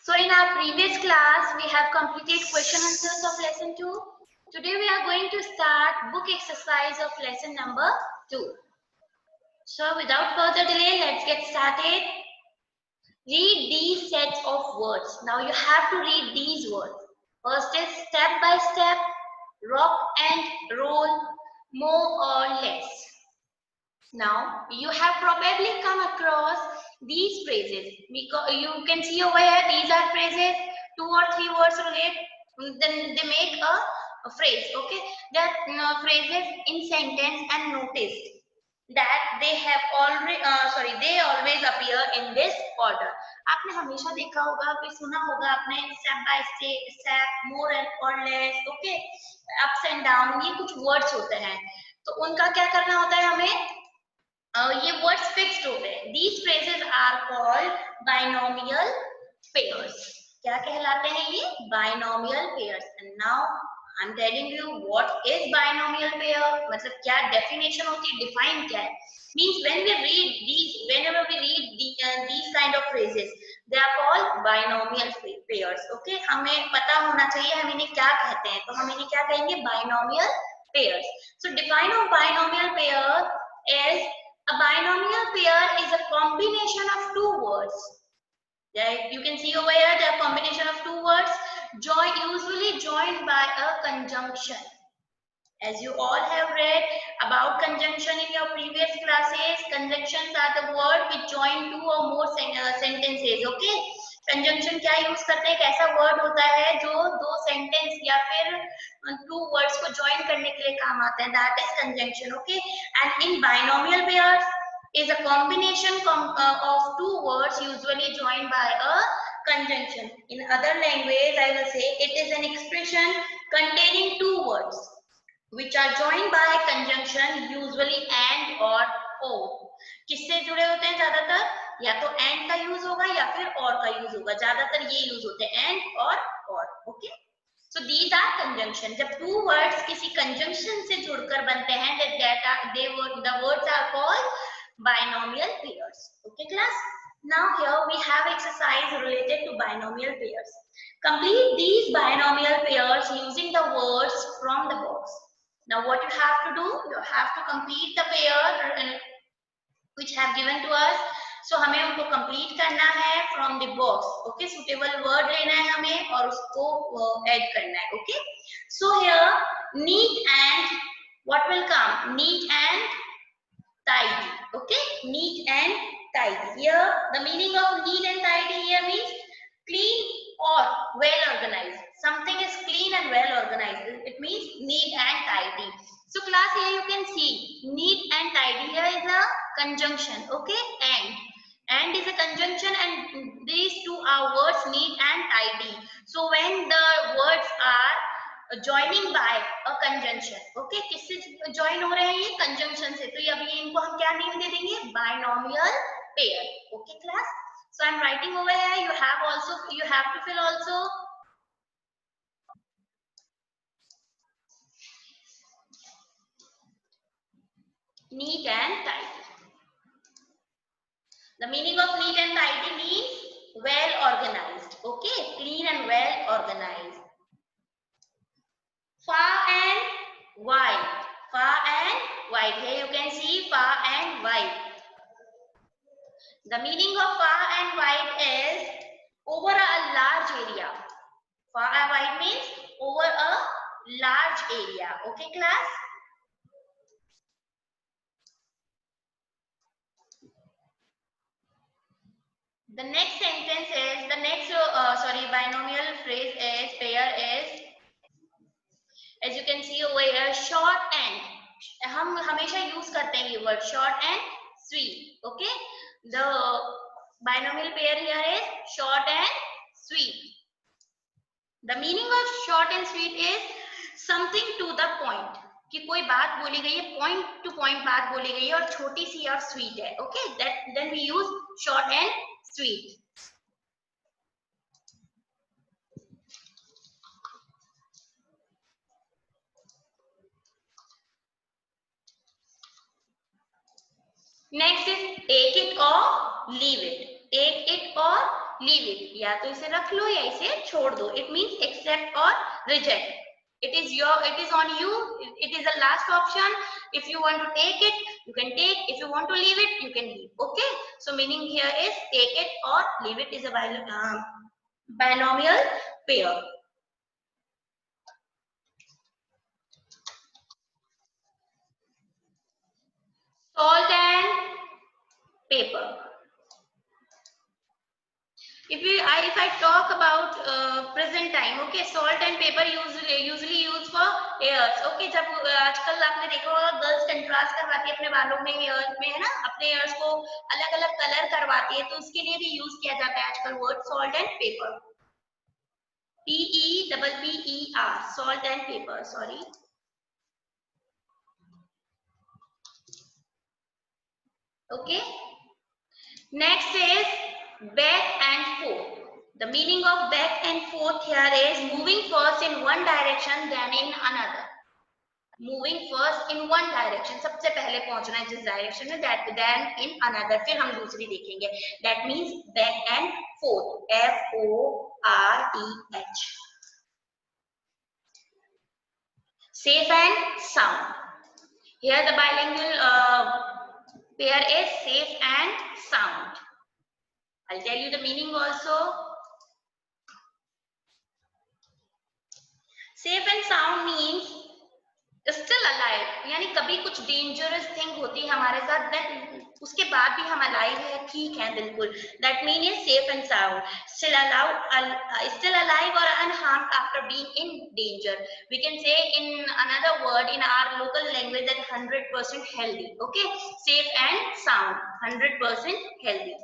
So in our previous class, we have completed question answers of lesson 2. Today we are going to start book exercise of lesson number 2. So without further delay, let's get started. Read these sets of words. Now you have to read these words. First is step by step, rock and roll, more or less. Now you have probably come across these phrases. You can see over here, these are phrases, 2 or 3 words relate, then they make a phrase. Okay, that phrases in sentence, and notice that they have already they always appear in this order. आपने हमेशा देखा होगा, फिर सुना होगा आपने, step by step, more or less, okay, ups and down, ये कुछ words होते हैं, तो उनका क्या करना होता है हमें, ये वर्ड्स फिक्स्ड होते हैं. These phrases are called binomial pairs. क्या कहलाते हैं ये? Binomial pairs. And now I'm telling you what is binomial pair. मतलब क्या definition होती है, define क्या है. Means whenever we read these kind of phrases, they are called binomial pairs. Okay, हमें पता होना चाहिए हम इन्हें क्या कहते हैं, तो हम इन्हें क्या कहेंगे? Binomial pairs. So define of binomial pair is a binomial pair is a combination of 2 words. Right? You can see over here the combination of 2 words usually joined by a conjunction. As you all have read about conjunction in your previous classes, conjunctions are the word which join 2 or more sentences. Okay? Conjunction क्या use करते हैं? एक ऐसा word होता है जो 2 sentence या फिर 2 वर्ड्स को ज्वाइन करने के लिए काम आता है. That is conjunction. Okay, and in binomial pairs is a combination of 2 words usually joined by a conjunction. In other language, I will say it is an expression containing 2 words which are joined by conjunction, usually and or or. किससे जुड़े होते हैं ज्यादातर? या तो and का use होगा या फिर or का यूज होगा. ज्यादातर ये यूज होते हैं and और. Okay, so these are conjunction. जब 2 words किसी conjunction से जुड़कर बनते हैं, the words are called binomial pairs. Okay class, now here we have exercise related to binomial pairs. Complete these binomial pairs using the words from the box. Now what you have to do, you have to complete the pair which have given to us. So हमें उनको complete करना है from the box. Okay, suitable word लेना है हमें और उसको add करना है. Okay, so here neat and what will come? Neat and tidy. Okay, neat and tidy. Here the meaning of neat and tidy here means clean or well organized. Something is clean and well organized. It means neat and tidy. So class, here you can see neat and tidy. Here is a conjunction. Okay, and is a conjunction, and these 2 are words neat and tidy. So when the words are joining by a conjunction, okay, किससे join हो रहे हैं ये? conjunction से. तो अब ये इनको हम क्या name दे देंगे? Binomial pair. Okay class, so I'm writing over here. You have to fill also. Neat and tidy. The meaning of neat and tidy means well organized. Okay, clean and well organized. Far and wide. Far and wide. Here you can see far and wide. The meaning of far and wide is over a large area. Far and wide means over a large area. Okay class? The next sentence is, the next binomial phrase is, pair is, as you can see over here, short and. हम हमेशा use करते हैं ये word short and sweet. Okay, the binomial pair here is short and sweet. The meaning of short and sweet is something to the point. कि कोई बात बोली गई है, point to point बात बोली गई है और छोटी सी और sweet है. Okay, then we use short and sweet. Next is take it और लीव इट, टेक इट और लीव इट, या तो इसे रख लो या इसे छोड़ दो. इट मीन्स एक्सेप्ट और reject. It is on you. It is the last option. If you want to take it, you can take. If you want to leave it, you can leave. Okay. So meaning here is take it or leave it is a binomial pair. Salt and paper. If I talk about present time, okay, salt and paper usually used for hairs. Okay, जब आजकल आपने देखा होगा girls contrast करवाती है अपने बालों में, हेयर्स में, है ना, अपने हेयर्स को अलग अलग कलर करवाती है, तो उसके लिए भी यूज किया जाता है आजकल word salt and paper. PEPPER, salt and paper. Sorry. Okay. Next is back and forth. The meaning of back and forth here is moving first in one direction then in another. Moving first in one direction, सबसे पहले पहुंचना है जिस direction में, that then in another, फिर हम दूसरी देखेंगे. That means back and forth. FORTH. Safe and sound. Here the bilingual pair is safe and sound. I'll tell you the meaning also. Safe and sound means still alive, यानी कभी कुछ dangerous thing होती है हमारे साथ, then उसके बाद भी हम अलाइव है, ठीक है बिल्कुल. That mean is safe and sound. Still alive or unharmed after being in danger. We can say in another word in our local language that 100% healthy. Okay, safe and sound, 100% healthy.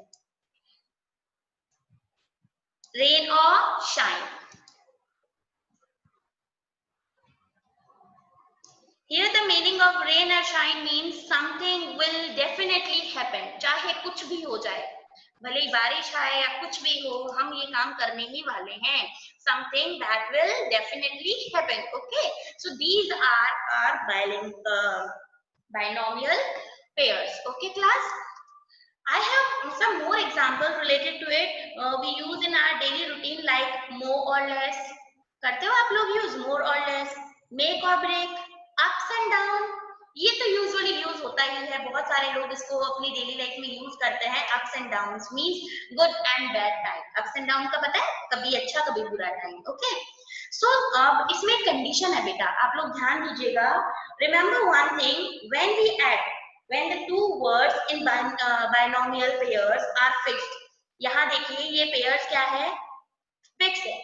Rain or shine. Here the meaning of rain or shine means something will definitely happen. चाहे कुछ भी हो जाए, भले ही बारिश आए या कुछ भी हो, हम ये काम करने ही वाले हैं. Something that will definitely happen. Okay, so these are our binomial pairs. Okay, class. I have some more examples related to it. We use in our daily routine like more or less. करते हो आप लोग use more or less, make or break, ups and down. ये तो usually use होता ही है, बहुत सारे लोग इसको अपनी डेली लाइफ में यूज करते हैं. Ups and downs means good and bad time. Ups and down का पता है, कभी अच्छा कभी बुरा टाइम. ओके, सो अब इसमें कंडीशन है बेटा, आप लोग ध्यान दीजिएगा. Remember one thing, when we add, when the two words in binomial pairs are fixed. यहाँ देखिए ये pairs क्या है, fixed है.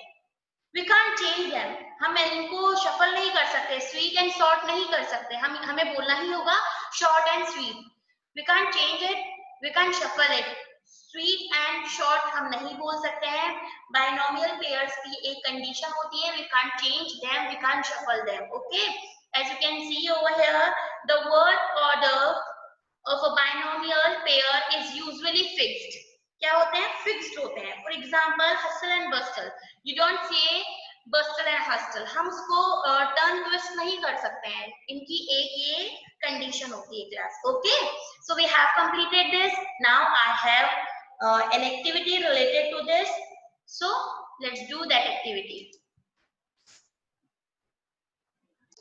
We can't change them. हम इनको shuffle नहीं कर सकते, sweet and short नहीं कर सकते. हमें बोलना ही होगा short and sweet. We can't change it, we can't shuffle it. Sweet and short हम नहीं बोल सकते हैं. Binomial pairs की एक condition होती है, we can't change them, we can't shuffle them. Okay, as you can see over here, the word order of a binomial pair is usually fixed. क्या होते हैं, फिक्स्ड होते हैं. For example hustle and bustle, you don't say bustle and hostel, हम उसको turn twist नहीं कर सकते हैं. इनकी एक ये कंडीशन होती है class. Okay, so we have completed this. Now I have an activity related to this, so let's do that activity.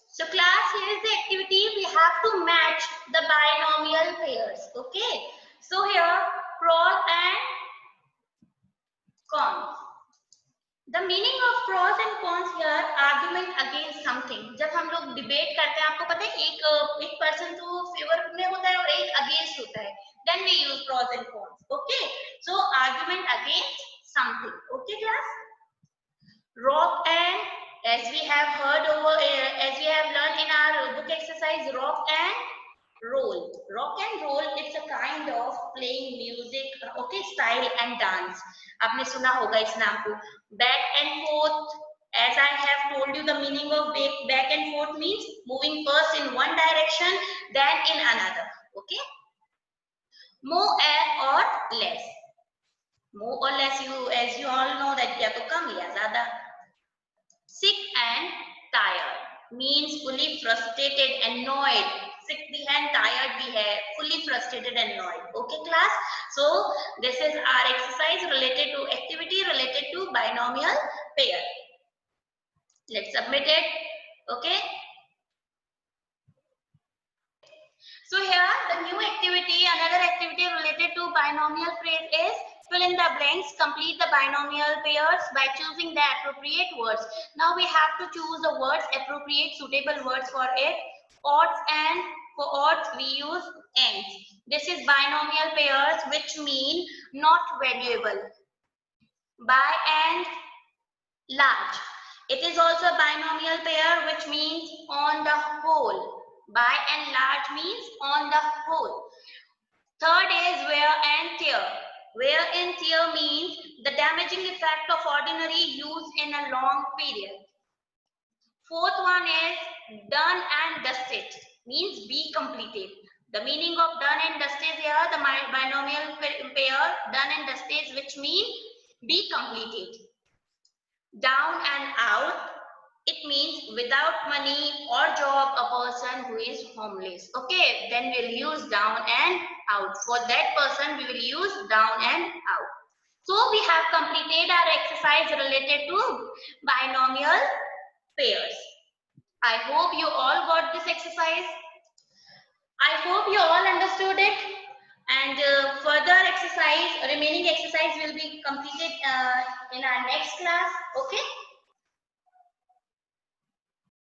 So class, here is the activity. We have to match the binomial pairs. Okay, so here pros and cons. The meaning of pros and cons here, argument against something. जब हम लोग debate करते हैं, आपको पता है एक person तो फेवर में होता है और एक अगेंस्ट होता है, then we use pros and cons. Okay, so argument against something. Okay class. Rock and, as we have heard over, as we have learned in our book exercise, rock and roll. Rock and roll, it's a kind of playing music, okay, style and dance. आपने सुना होगा इस नाम को. Back and forth, as I have told you, the meaning of back and forth means moving first in one direction then in another. Okay, more or less. More or less, as you all know that या तो कम या ज्यादा. Sick and tired means fully frustrated, annoyed, sick भी है, tired भी है, fully frustrated and annoyed. Okay class? So this is our exercise related to activity related to binomial pair. Let's submit it. Okay. So here the new activity, another activity related to binomial phrase is fill in the blanks, complete the binomial pairs by choosing the appropriate words. Now we have to choose the words, appropriate suitable words for it. Odds, and for odds we use ends. This is binomial pairs which mean not valuable. By and large. It is also a binomial pair which means on the whole. By and large means on the whole. Third is wear and tear. Wear and tear means the damaging effect of ordinary use in a long period. Fourth one is done and dusted, means be completed. The meaning of done and dusted here, the binomial pair done and dusted, which mean be completed. Down and out, it means without money or job, a person who is homeless. Okay, then we'll use down and out. For that person, we will use down and out. So we have completed our exercise related to binomial pairs. I hope you all got this exercise. I hope you all understood it. And further exercise, remaining exercise will be completed in our next class. Okay.